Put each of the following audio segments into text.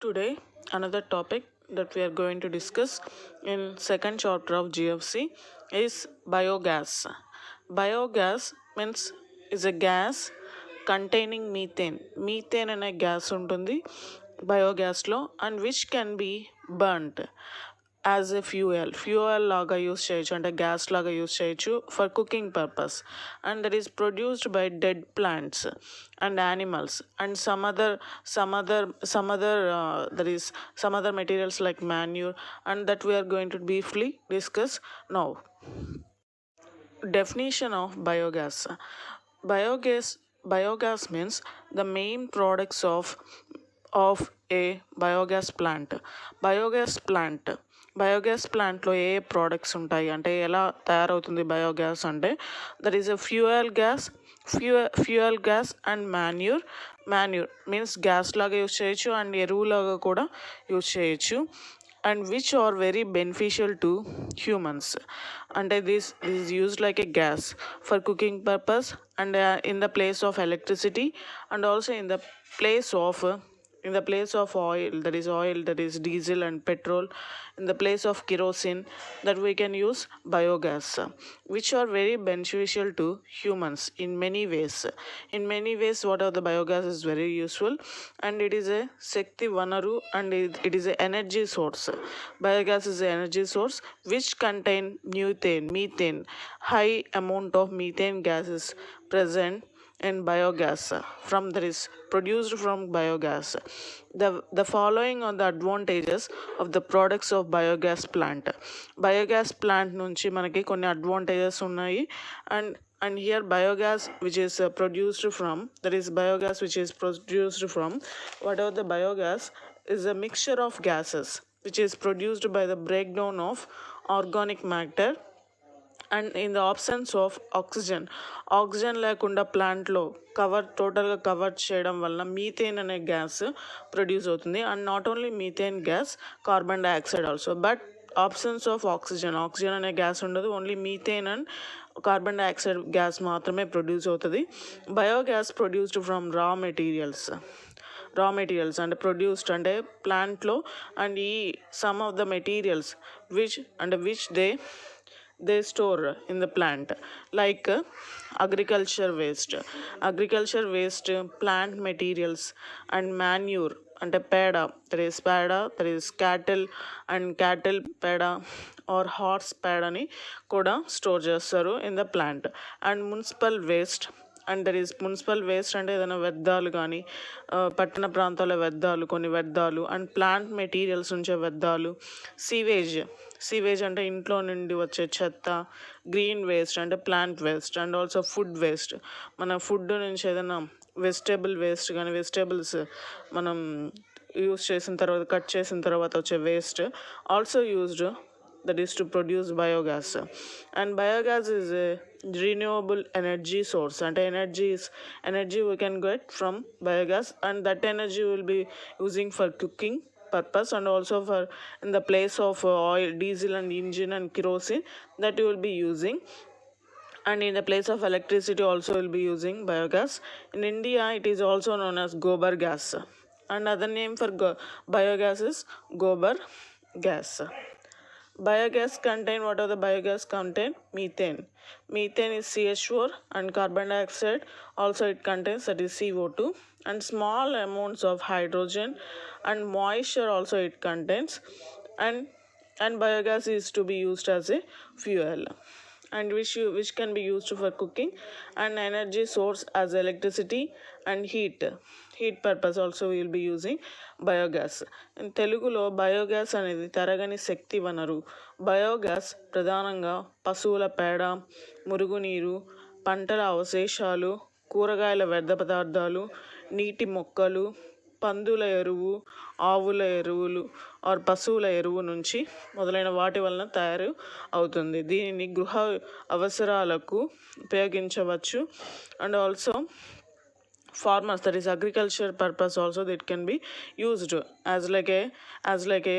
Today, another topic that we are going to discuss in second chapter of GFC is biogas. Biogas means is a gas containing methane. Methane అనే gas ఉంటుంది బయోగ్యాస్లో and which can be burned as a fuel లాగా use చేయొచ్చు, అంటే gas లాగా use చేయొచ్చు for cooking purpose. And that is produced by dead plants and animals and some other materials like manure, and that we are going to briefly discuss now. Definition of biogas means the main products of a biogas ప్లాంట్లో ఏ products ఉంటాయి అంటే ఎలా తయారవుతుంది biogas అంటే that is a fuel gas and manure means gas లాగా use చేయొచ్చు అండ్ ఎరువులాగా కూడా యూస్ చేయొచ్చు and which are very beneficial to humans. అంటే this is used like a gas for cooking purpose and in the place of electricity and also in the place of oil, that is diesel and petrol, in the place of kerosene, that we can use biogas, which are very beneficial to humans in many ways. What are the biogas is very useful, and it is a shakti vanaru, and it is a energy source. Biogas is an energy source which contain methane. High amount of methane gas is present in biogas that is produced from biogas. The following are the advantages of the products of biogas plant నుంచి మనకి కొన్ని advantages ఉన్నాయి. and here biogas which is produced from whatever the biogas is a mixture of gases which is produced by the breakdown of organic matter and in the absence of oxygen లేకుండా ప్లాంట్లో టోటల్గా cover చేయడం వలన methane అనే gas produce అవుతుంది. And not only methane gas, carbon dioxide also. But absence of oxygen అనే gas ఉండదు, only methane and carbon dioxide gas మాత్రమే ప్రొడ్యూస్ అవుతుంది. బయోగ్యాస్ ప్రొడ్యూస్డ్ ఫ్రమ్ రా మెటీరియల్స్ అంటే ప్రొడ్యూస్డ్ అంటే ప్లాంట్లో అండ్ ఈ some of the materials which they store in the plant, like agriculture waste, plant materials, and manure అంటే పేడ, that is cattle పేడ ఆర్ హార్స్ పేడని కూడా స్టోర్ చేస్తారు in the plant. And municipal waste అంటే ఏదైనా వ్యర్థాలు కానీ పట్టణ ప్రాంతాల కొన్ని వ్యర్థాలు అండ్ ప్లాంట్ మెటీరియల్స్ నుంచే వ్యర్థాలు. సీవేజ్ అంటే ఇంట్లో నుండి వచ్చే చెత్త. గ్రీన్ వేస్ట్ అంటే plant waste and also food waste, మన ఫుడ్ నుంచి ఏదైనా వెజిటేబుల్స్ మనం కట్ చేసిన తర్వాత వచ్చే waste also used, that is to produce biogas. And biogas is a renewable energy source, and energy we can get from biogas, and that energy will be using for cooking purpose and also for in the place of oil, diesel and engine and kerosene that you will be using. And in the place of electricity also will be using biogas. In India it is also known as gobar gas. Another name for biogas is gobar gas. Biogas contain methane. Methane is CH4 and carbon dioxide also it contains, that is CO2, and small amounts of hydrogen and moisture also it contains. And biogas is to be used as a fuel, and which can be used for cooking and energy source as electricity and heat purpose also we will be using biogas. in తెలుగులో biogas అనేది తరగని శక్తి వనరు. Biogas ప్రధానంగా పశువుల పేడ, మురుగునీరు, పంటల అవశేషాలు, కూరగాయల వ్యర్థ పదార్థాలు, నీటి మొక్కలు, పందుల ఎరువు, ఆవుల ఎరువులు ఆర్ పశువుల ఎరువు నుంచి మొదలైన వాటి వలన తయారు అవుతుంది. దీనిని గృహ అవసరాలకు ఉపయోగించవచ్చు. And also farmers, that is agriculture purpose also that can be used as like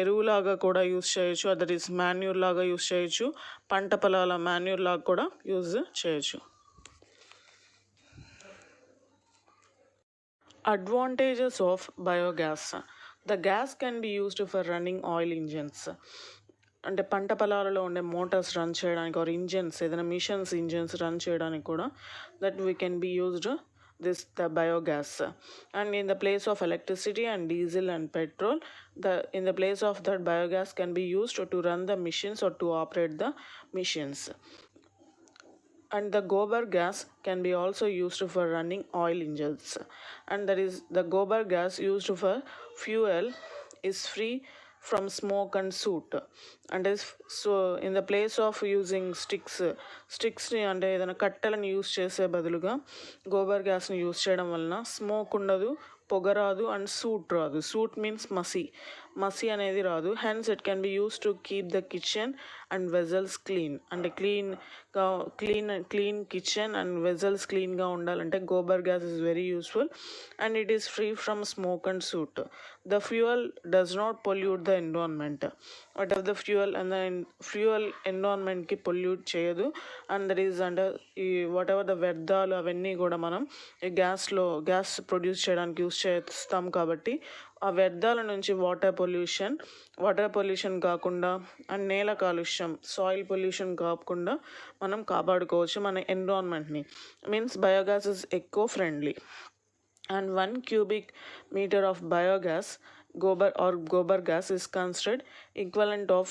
ఎరువు లాగా కూడా యూస్ చేయొచ్చు, that is మాన్యూర్ లాగా యూస్ చేయొచ్చు, పంట పొలాల మాన్యూర్ లాగా కూడా యూజ్ చేయొచ్చు. Advantages of biogas. The gas can be used for running oil engines. అంటే పంట పొలాలలో ఉండే మోటార్స్ రన్ చేయడానికి ఆర్ ఇంజన్స్ ఏదైనా మిషన్స్ ఇంజన్స్ రన్ చేయడానికి కూడా that we can be used the biogas. And in the place of electricity and diesel and petrol, in the place of that, biogas can be used to run the machines or to operate the machines. And the gobar gas can be also used for running oil engines, and that is the gobar gas used for fuel is free from smoke and soot. And is so in the place of using స్టిక్స్ని అంటే ఏదైనా కట్టెలను use చేసే బదులుగా గోబర్ గ్యాస్ని use చేయడం వలన smoke ఉండదు, పొగ రాదు, అండ్ సూట్ రాదు. సూట్ మీన్స్ మసి అనేది రాదు. Hence it can be use to keep the kitchen and vessels clean. అంటే క్లీన్ కిచెన్ అండ్ వెజల్స్ క్లీన్గా ఉండాలంటే gobar gas is very useful, and it is free from smoke and soot. The fuel does not pollute the environment. What of the fuel and the fuel ఎన్విరాన్మెంట్కి pollute చేయదు. And that is అంటే ఈ what ever the వ్యర్థాలు అవన్నీ కూడా మనం ఈ gas produce చేయడానికి యూస్ చేస్తాం కాబట్టి ఆ వ్యర్థాల నుంచి వాటర్ పొల్యూషన్ కాకుండా అండ్ నేల కాలుష్యం సాయిల్ పొల్యూషన్ కాకుండా మనం కాపాడుకోవచ్చు మన ఎన్విరాన్మెంట్ని. Means biogas is eco friendly. And 1 cubic meter of biogas gobar gas is considered equivalent of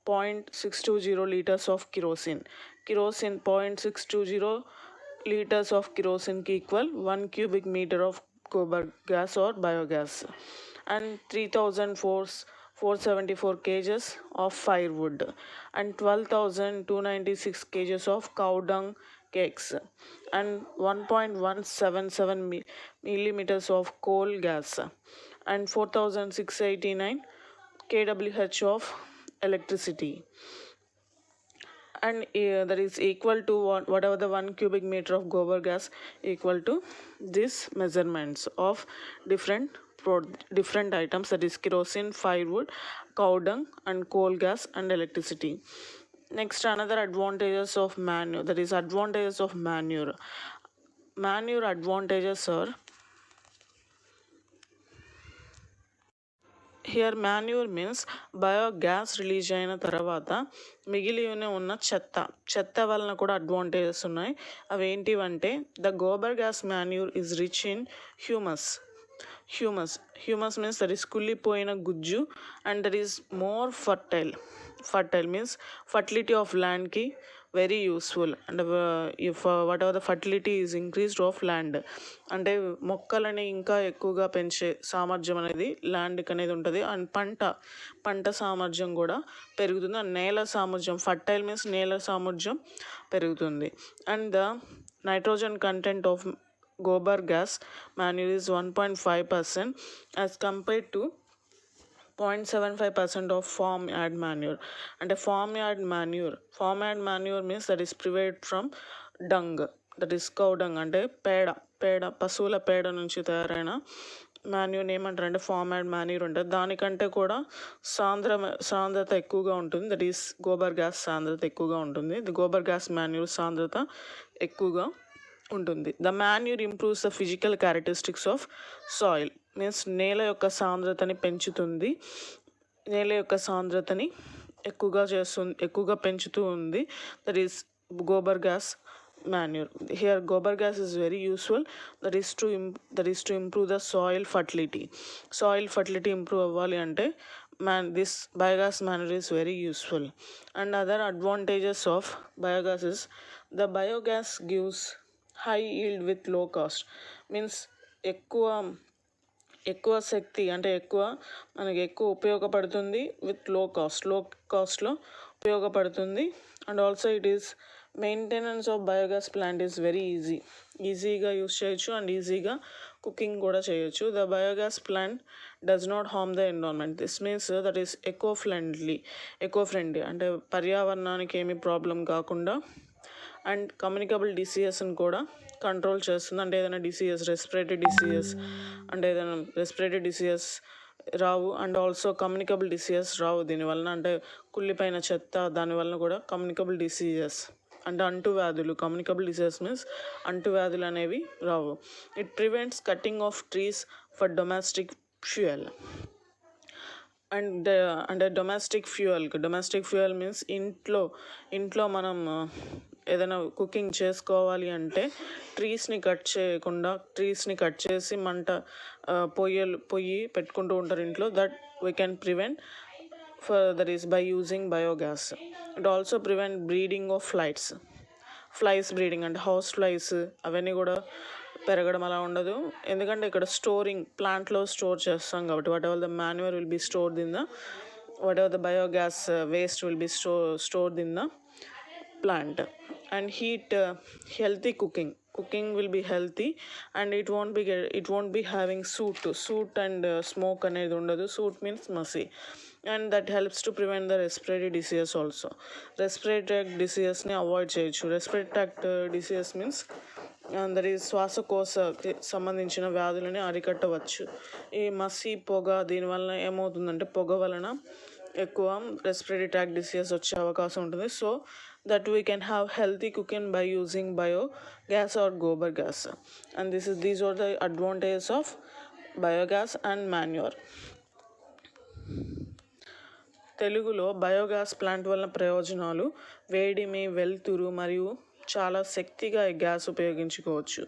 0.620 liters of kerosene. 0.620 liters of kerosene ki equal 1 cubic meter of gobar gas or biogas, and 3,474 kgs of firewood, and 12,296 kgs of cow dung cakes, and 1.177 millimeters of coal gas, and 4,689 kWh of electricity. And that is equal to whatever the 1 cubic meter of gobar gas equal to these measurements of different items, that is kerosene, firewood, cow dung, and coal gas and electricity. Next, another advantages of manure, that is advantages of manure. Manure advantages are, here manure means biogas release అయిన తర్వాత మిగిలి ఉన్న చెత్త వలన కూడా advantages ఉన్నాయి. అవి ఏంటివంటే the gobar gas manure is rich in humus means that is కుళ్ళిపోయిన గుజ్జు, and that is more fertile means fertility of ల్యాండ్కి very useful. And if whatever the fertility is increased of land, అంటే మొక్కలని ఇంకా ఎక్కువగా పెంచే సామర్థ్యం అనేది ల్యాండ్కి అనేది ఉంటుంది. అండ్ పంట సామర్థ్యం కూడా పెరుగుతుంది. అండ్ నేల సామర్థ్యం, ఫర్టైల్ మీన్స్ నేల సామర్థ్యం పెరుగుతుంది. And the nitrogen content of gobar gas manure is 1.5% as compared to 0.75% of farm yard manure. And a farm yard manure means that is prepared from dung, that is cow dung, అంటే పేడ పశువుల పేడ నుంచి తయారైన manure ఏమంటారు అంటే farm yard manure ఉంటుంది. దానికంటే కూడా సాంద్రత ఎక్కువగా ఉంటుంది. దట్ ఈస్ గోబర్ గ్యాస్ సాంద్రత ఎక్కువగా ఉంటుంది. ది గోబర్ గ్యాస్ మాన్యూర్ సాంద్రత ఎక్కువగా ఉంటుంది. The manure improves the physical characteristics of soil means నేల యొక్క సాంద్రతని పెంచుతుంది. నేల యొక్క సాంద్రతని ఎక్కువగా పెంచుతూ ఉంది. That is gobar gas manure. Here gobar gas is very useful. That is to improve the soil fertility improve అవ్వాలి అంటే this biogas manure is very useful. And other advantages of biogas is the biogas gives high yield with low cost. Means ఎక్కువ శక్తి అంటే మనకి ఎక్కువ ఉపయోగపడుతుంది with లో కాస్ట్లో ఉపయోగపడుతుంది. And also it is maintenance of biogas plant is very ఈజీగా use చేయొచ్చు అండ్ ఈజీగా కుకింగ్ కూడా చేయొచ్చు. The biogas plant does not harm the environment. This means that is eco friendly అంటే పర్యావరణానికి ఏమీ ప్రాబ్లం కాకుండా అండ్ కమ్యూనికబుల్ డిసీజెస్ని కూడా కంట్రోల్ చేస్తుంది. అంటే ఏదైనా రెస్పిరేటరీ డిసీజెస్ రావు. అండ్ ఆల్సో కమ్యూనికబుల్ డిసీజెస్ రావు దీనివలన. అంటే కుళ్ళిపోయిన చెత్త దానివలన కూడా కమ్యూనికబుల్ డిసీజెస్ అంటే అంటువ్యాధులు, కమ్యూనికబుల్ డిసీజెస్ మీన్స్ అంటువ్యాధులు అనేవి రావు. It prevents cutting of trees for domestic fuel. And domestic fuel means ఇంట్లో మనం ఏదైనా కుకింగ్ చేసుకోవాలి అంటే ట్రీస్ని కట్ చేసి పొయ్యి పెట్టుకుంటూ ఉంటారు ఇంట్లో. That we can prevent that is by using biogas. It also prevent breeding of flies breeding అంటే హౌస్ ఫ్లైస్ అవన్నీ కూడా పెరగడం అలా ఉండదు. ఎందుకంటే ఇక్కడ ప్లాంట్లో స్టోర్ చేస్తాం కాబట్టి what ever the manure will be stored in the the biogas waste will be stored in the plant. And healthy cooking will be healthy, and it won't be having soot and smoke అనేది ఉండదు. Soot means messy, and that helps to prevent the respiratory disease also. Respiratory tract disease ని avoid చేయొచ్చు. respiratory tract disease means that is శ్వాసకోశకి సంబంధించిన వ్యాధులని అరికట్టవచ్చు. ఈ మసి పొగ దీనివల్ల ఏమవుతుందంటే పొగ వలన ఎక్కువ రెస్పిరేటరీ ట్రాక్ట్ డిసీజెస్ వచ్చే అవకాశం ఉంటుంది. So that we can have healthy cooking by using biogas or gobar gas. And these are the advantages of biogas and manure. తెలుగులో బయోగ్యాస్ ప్లాంట్ వలన ప్రయోజనాలు: వేడిమి, వెలుతురు మరియు చాలా శక్తిగా ఈ గ్యాస్ ఉపయోగించుకోవచ్చు.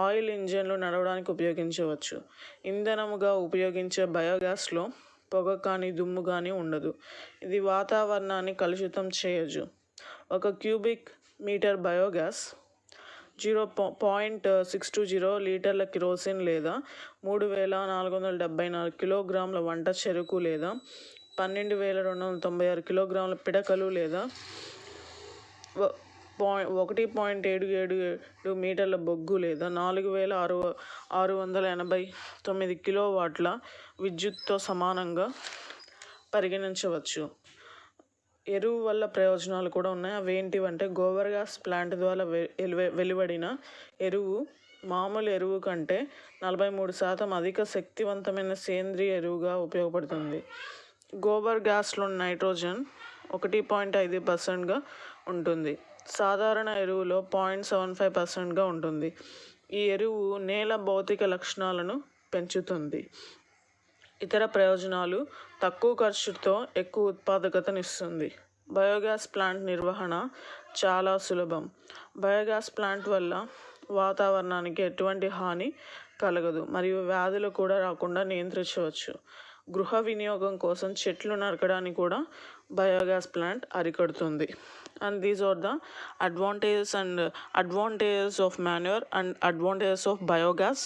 ఆయిల్ ఇంజన్లు నడవడానికి ఉపయోగించవచ్చు. ఇంధనముగా ఉపయోగించే బయోగ్యాస్లో పొగ కానీ దుమ్ము కానీ ఉండదు. ఇది వాతావరణాన్ని కలుషితం చేయదు. 1 క్యూబిక్ మీటర్ బయోగ్యాస్ 0.620 లీటర్ల కిరోసిన్ లేదా 3474 కిలోగ్రాముల వంట చెరుకు లేదా 12,296 కిలోగ్రాముల పిడకలు లేదా 1.777 మీటర్ల బొగ్గు లేదా 4,689 కిలోవాట్ల విద్యుత్తో సమానంగా పరిగణించవచ్చు. ఎరువు వల్ల ప్రయోజనాలు కూడా ఉన్నాయి. అవి ఏంటివంటే గోబర్ గ్యాస్ ప్లాంట్ ద్వారా వెలువడిన ఎరువు మామూలు ఎరువు కంటే 43% అధిక శక్తివంతమైన సేంద్రియ ఎరువుగా ఉపయోగపడుతుంది. గోబర్ గ్యాస్లో నైట్రోజన్ 1.5%గా ఉంటుంది. సాధారణ ఎరువులో 0.75%గా ఉంటుంది. ఈ ఎరువు నేల భౌతిక లక్షణాలను పెంచుతుంది. ఇతర ప్రయోజనాలు: తక్కువ ఖర్చుతో ఎక్కువ ఉత్పాదకతనిస్తుంది. బయోగ్యాస్ ప్లాంట్ నిర్వహణ చాలా సులభం. బయోగ్యాస్ ప్లాంట్ వల్ల వాతావరణానికి ఎటువంటి హాని కలగదు మరియు వ్యాధులు కూడా రాకుండా నియంత్రించవచ్చు. గృహ వినియోగం కోసం చెట్లు నరకడానికి కూడా బయోగ్యాస్ ప్లాంట్ అరికడుతుంది. And these are the advantages of manure and advantages of biogas.